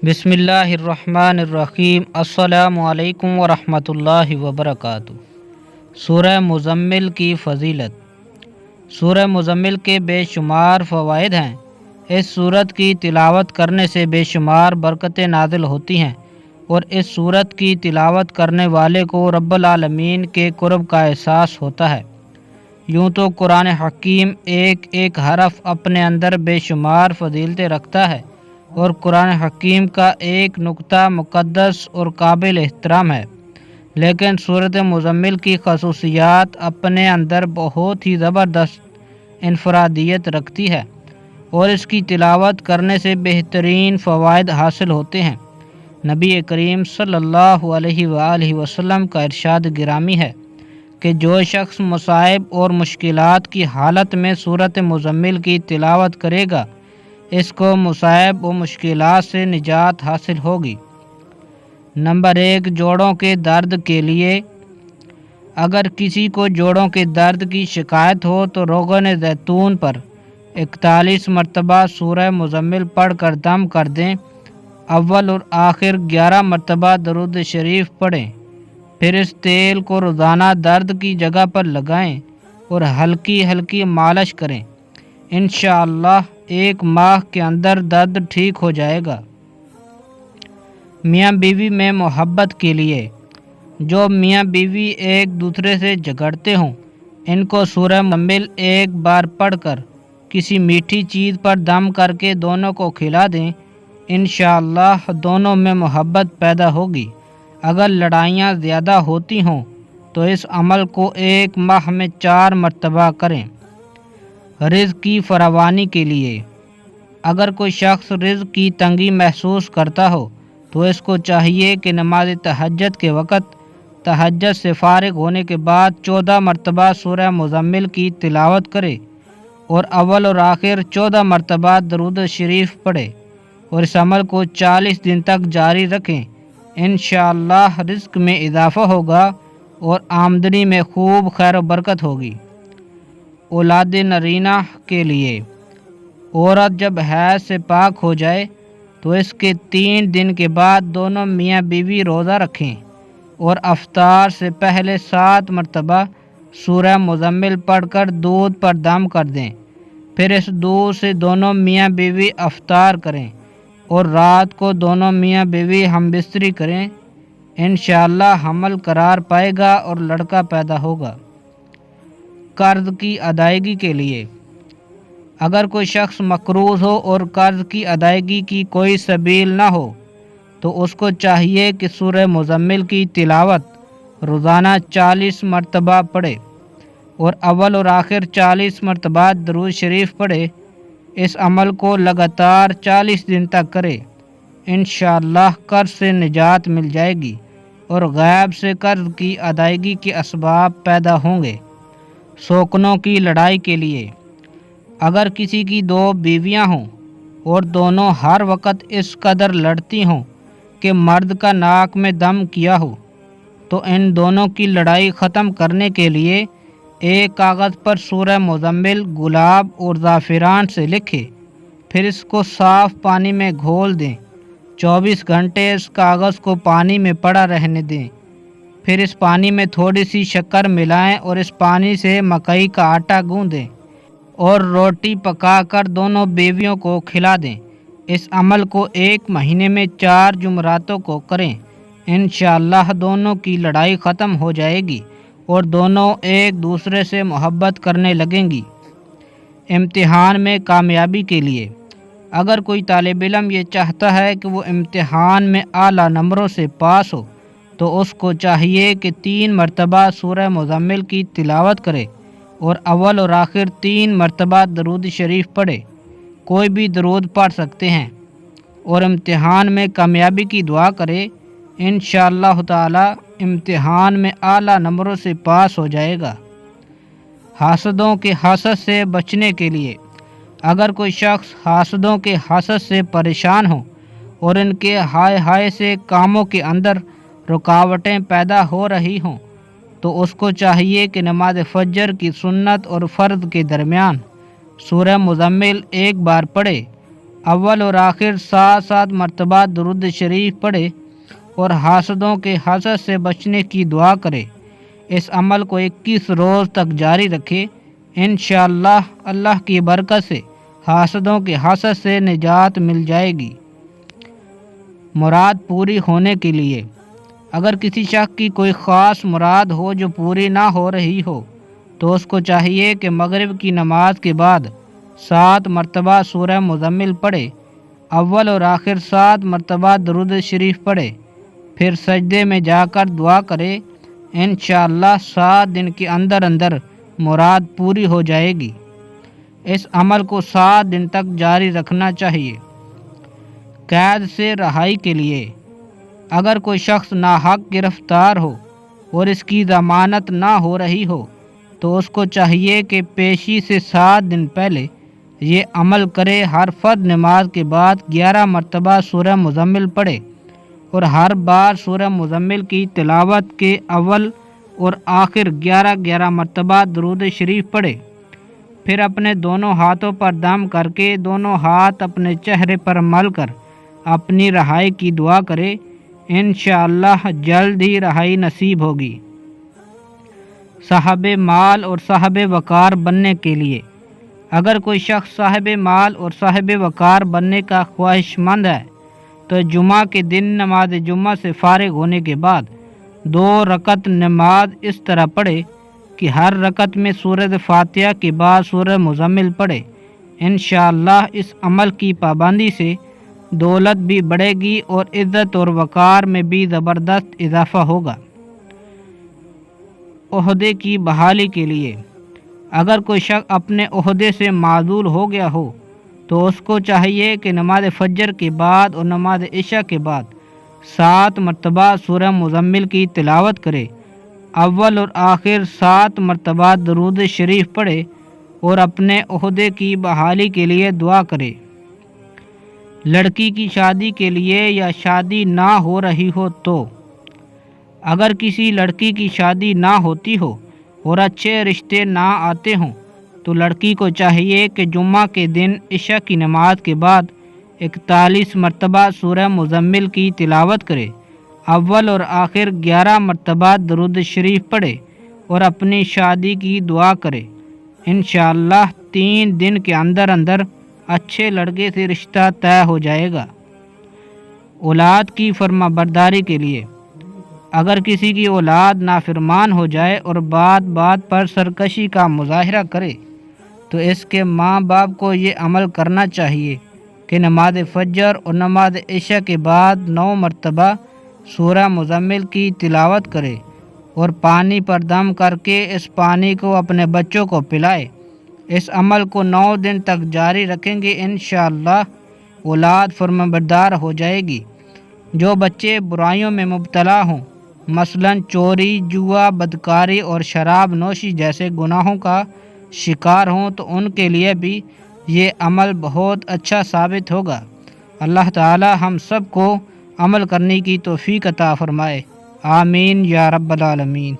بسم اللہ الرحمن الرحیم۔ السلام علیکم ورحمۃ اللہ وبرکاتہ۔ سورہ مزمل کی فضیلت۔ سورہ مزمل کے بے شمار فوائد ہیں۔ اس سورت کی تلاوت کرنے سے بے شمار برکتیں نازل ہوتی ہیں، اور اس سورت کی تلاوت کرنے والے کو رب العالمین کے قرب کا احساس ہوتا ہے۔ یوں تو قرآن حکیم ایک ایک حرف اپنے اندر بے شمار فضیلتیں رکھتا ہے، اور قرآن حکیم کا ایک نقطہ مقدس اور قابل احترام ہے، لیکن سورۃ مزمل کی خصوصیات اپنے اندر بہت ہی زبردست انفرادیت رکھتی ہے، اور اس کی تلاوت کرنے سے بہترین فوائد حاصل ہوتے ہیں۔ نبی کریم صلی اللہ علیہ وآلہ وسلم کا ارشاد گرامی ہے کہ جو شخص مصائب اور مشکلات کی حالت میں سورۃ مزمل کی تلاوت کرے گا، اس کو مصائب و مشکلات سے نجات حاصل ہوگی۔ نمبر 1، جوڑوں کے درد کے لیے۔ اگر کسی کو جوڑوں کے درد کی شکایت ہو تو روغن زیتون پر 41 مرتبہ سورہ مزمل پڑھ کر دم کر دیں۔ اول اور آخر 11 مرتبہ درود شریف پڑھیں، پھر اس تیل کو روزانہ درد کی جگہ پر لگائیں اور ہلکی ہلکی مالش کریں۔ انشاءاللہ 1 ماہ کے اندر درد ٹھیک ہو جائے گا۔ میاں بیوی میں محبت کے لیے۔ جو میاں بیوی ایک دوسرے سے جھگڑتے ہوں، ان کو سورہ مزمل ایک بار پڑھ کر کسی میٹھی چیز پر دم کر کے دونوں کو کھلا دیں، انشاءاللہ دونوں میں محبت پیدا ہوگی۔ اگر لڑائیاں زیادہ ہوتی ہوں تو اس عمل کو 1 ماہ میں 4 مرتبہ کریں۔ رزق کی فراوانی کے لیے۔ اگر کوئی شخص رزق کی تنگی محسوس کرتا ہو تو اس کو چاہیے کہ نماز تہجد کے وقت تہجد سے فارغ ہونے کے بعد 14 مرتبہ سورہ مزمل کی تلاوت کرے، اور اول اور آخر 14 مرتبہ درود شریف پڑھے، اور اس عمل کو 40 دن تک جاری رکھیں۔ انشاءاللہ رزق میں اضافہ ہوگا اور آمدنی میں خوب خیر و برکت ہوگی۔ اولاد نرینہ کے لیے۔ عورت جب حیض سے پاک ہو جائے تو اس کے 3 دن کے بعد دونوں میاں بیوی روزہ رکھیں، اور افطار سے پہلے 7 مرتبہ سورہ مزمل پڑھ کر دودھ پر دم کر دیں، پھر اس دودھ سے دونوں میاں بیوی افطار کریں، اور رات کو دونوں میاں بیوی ہم بستری کریں۔ انشاءاللہ حمل قرار پائے گا اور لڑکا پیدا ہوگا۔ قرض کی ادائیگی کے لیے۔ اگر کوئی شخص مقروض ہو اور قرض کی ادائیگی کی کوئی سبیل نہ ہو تو اس کو چاہیے کہ سورہ مزمل کی تلاوت روزانہ 40 مرتبہ پڑھے، اور اول اور آخر 40 مرتبہ درود شریف پڑھے۔ اس عمل کو لگاتار 40 دن تک کرے، انشاءاللہ قرض سے نجات مل جائے گی، اور غیب سے قرض کی ادائیگی کے اسباب پیدا ہوں گے۔ شوکنوں کی لڑائی کے لیے۔ اگر کسی کی 2 بیویاں ہوں اور دونوں ہر وقت اس قدر لڑتی ہوں کہ مرد کا ناک میں دم کیا ہو، تو ان دونوں کی لڑائی ختم کرنے کے لیے ایک کاغذ پر سورہ مزمل گلاب اور زعفران سے لکھے، پھر اس کو صاف پانی میں گھول دیں۔ 24 گھنٹے اس کاغذ کو پانی میں پڑا رہنے دیں، پھر اس پانی میں تھوڑی سی شکر ملائیں اور اس پانی سے مکئی کا آٹا گوندیں اور روٹی پکا کر دونوں بیویوں کو کھلا دیں۔ اس عمل کو 1 مہینے میں 4 جمعراتوں کو کریں، انشاءاللہ دونوں کی لڑائی ختم ہو جائے گی اور دونوں ایک دوسرے سے محبت کرنے لگیں گی۔ امتحان میں کامیابی کے لیے۔ اگر کوئی طالب علم یہ چاہتا ہے کہ وہ امتحان میں اعلیٰ نمبروں سے پاس ہو تو اس کو چاہیے کہ 3 مرتبہ سورہ مزمل کی تلاوت کرے، اور اول اور آخر 3 مرتبہ درود شریف پڑھے۔ کوئی بھی درود پڑھ سکتے ہیں، اور امتحان میں کامیابی کی دعا کرے، انشاءاللہ تعالی امتحان میں اعلیٰ نمبروں سے پاس ہو جائے گا۔ حاسدوں کے حسد سے بچنے کے لیے۔ اگر کوئی شخص حاسدوں کے حسد سے پریشان ہو اور ان کے ہائے ہائے سے کاموں کے اندر رکاوٹیں پیدا ہو رہی ہوں تو اس کو چاہیے کہ نماز فجر کی سنت اور فرض کے درمیان سورہ مزمل ایک بار پڑھے، اول اور آخر 7 مرتبہ درود شریف پڑھے اور حاسدوں کے حسد سے بچنے کی دعا کرے۔ اس عمل کو 21 روز تک جاری رکھے، انشاءاللہ اللہ کی برکت سے حاسدوں کے حسد سے نجات مل جائے گی۔ مراد پوری ہونے کے لیے اگر کسی شخص کی کوئی خاص مراد ہو جو پوری نہ ہو رہی ہو تو اس کو چاہیے کہ مغرب کی نماز کے بعد 7 مرتبہ سورہ مزمل پڑھے، اول اور آخر 7 مرتبہ درود شریف پڑھے، پھر سجدے میں جا کر دعا کرے، انشاءاللہ 7 دن کے اندر اندر مراد پوری ہو جائے گی۔ اس عمل کو 7 دن تک جاری رکھنا چاہیے۔ قید سے رہائی کے لیے اگر کوئی شخص ناحق گرفتار ہو اور اس کی ضمانت نہ ہو رہی ہو تو اس کو چاہیے کہ پیشی سے 7 دن پہلے یہ عمل کرے، ہر فرض نماز کے بعد 11 مرتبہ سورہ مزمل پڑھے اور ہر بار سورہ مزمل کی تلاوت کے اول اور آخر 11 مرتبہ درود شریف پڑھے، پھر اپنے دونوں ہاتھوں پر دم کر کے دونوں ہاتھ اپنے چہرے پر مل کر اپنی رہائی کی دعا کرے، انشاءاللہ جلد ہی رہائی نصیب ہوگی۔ صاحب مال اور صاحب وقار بننے کے لیے اگر کوئی شخص صاحب مال اور صاحب وقار بننے کا خواہش مند ہے تو جمعہ کے دن نماز جمعہ سے فارغ ہونے کے بعد 2 رکعت نماز اس طرح پڑھے کہ ہر رکعت میں سورۃ فاتحہ کے بعد سورہ مزمل پڑھے۔ انشاءاللہ اس عمل کی پابندی سے دولت بھی بڑھے گی اور عزت اور وقار میں بھی زبردست اضافہ ہوگا۔ عہدے کی بحالی کے لیے اگر کوئی شخص اپنے عہدے سے معزول ہو گیا ہو تو اس کو چاہیے کہ نماز فجر کے بعد اور نماز عشاء کے بعد 7 مرتبہ سورہ مزمل کی تلاوت کرے، اول اور آخر 7 مرتبہ درود شریف پڑھے اور اپنے عہدے کی بحالی کے لیے دعا کرے۔ لڑکی کی شادی کے لیے یا شادی نہ ہو رہی ہو تو اگر کسی لڑکی کی شادی نہ ہوتی ہو اور اچھے رشتے نہ آتے ہوں تو لڑکی کو چاہیے کہ جمعہ کے دن عشاء کی نماز کے بعد 41 مرتبہ سورہ مزمل کی تلاوت کرے، اول اور آخر 11 مرتبہ درود شریف پڑھے اور اپنی شادی کی دعا کرے، انشاءاللہ 3 دن کے اندر اندر اچھے لڑکے سے رشتہ طے ہو جائے گا۔ اولاد کی فرما برداری کے لیے اگر کسی کی اولاد نافرمان ہو جائے اور بات پر سرکشی کا مظاہرہ کرے تو اس کے ماں باپ کو یہ عمل کرنا چاہیے کہ نماز فجر اور نماز عشاء کے بعد 9 مرتبہ سورہ مزمل کی تلاوت کرے اور پانی پر دم کر کے اس پانی کو اپنے بچوں کو پلائے۔ اس عمل کو 9 دن تک جاری رکھیں گے، انشاءاللہ اولاد فرمانبردار ہو جائے گی۔ جو بچے برائیوں میں مبتلا ہوں، مثلا چوری، جوا، بدکاری اور شراب نوشی جیسے گناہوں کا شکار ہوں تو ان کے لیے بھی یہ عمل بہت اچھا ثابت ہوگا۔ اللہ تعالی ہم سب کو عمل کرنے کی توفیق عطا فرمائے، آمین یا رب العالمین۔